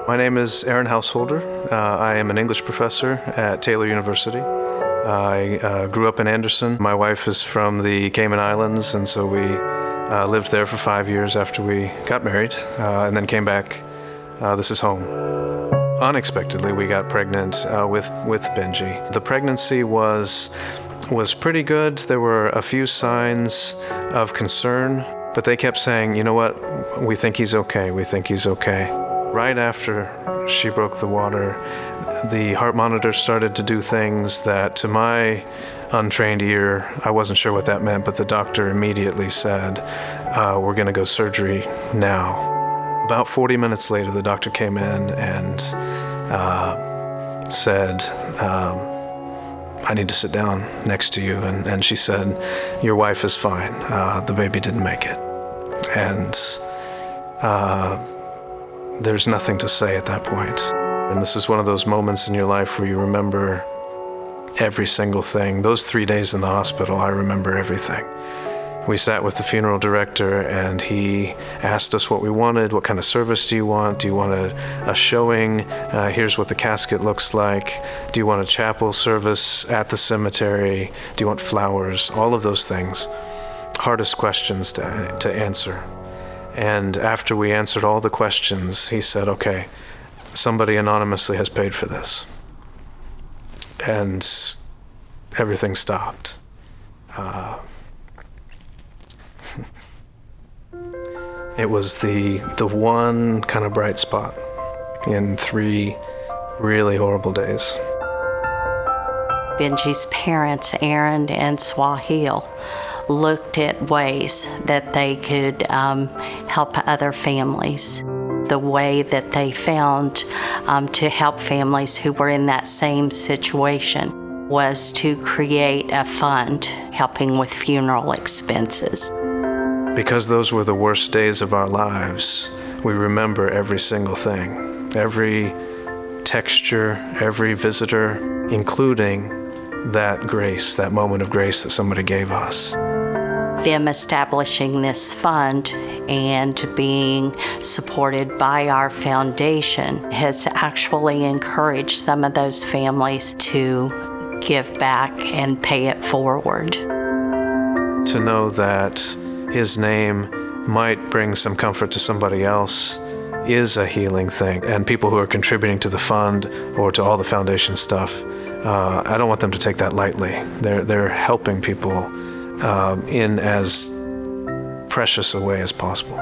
My name is Housholder. I am an English professor at Taylor University. I grew up in Anderson. My wife is from the Cayman Islands, and so we lived there for 5 years after we got married, and then came back. This is home. Unexpectedly, we got pregnant with Benji. The pregnancy was pretty good. There were a few signs of concern, but they kept saying, you know what, we think he's okay, we think he's okay. Right after she broke the water, the heart monitor started to do things that, to my untrained ear, I wasn't sure what that meant, but the doctor immediately said, we're gonna go surgery now. About 40 minutes later, the doctor came in and said, I need to sit down next to you. And she said, your wife is fine. The baby didn't make it. And there's nothing to say at that point. And this is one of those moments in your life where you remember every single thing. Those 3 days in the hospital, I remember everything. We sat with the funeral director and he asked us what we wanted. What kind of service do you want? Do you want a showing? Here's what the casket looks like. Do you want a chapel service at the cemetery? Do you want flowers? All of those things. Hardest questions to answer. And after we answered all the questions, he said, okay, somebody anonymously has paid for this. And everything stopped. It was the one kind of bright spot in 3 really horrible days. Benji's parents, Aaron and Swahil, looked at ways that they could help other families. The way that they found to help families who were in that same situation was to create a fund helping with funeral expenses. Because those were the worst days of our lives, we remember every single thing, every texture, every visitor, including that grace, that moment of grace that somebody gave us. Them establishing this fund and being supported by our foundation has actually encouraged some of those families to give back and pay it forward. To know that his name might bring some comfort to somebody else is a healing thing. And people who are contributing to the fund or to all the foundation stuff, I don't want them to take that lightly. They're helping people in as precious a way as possible.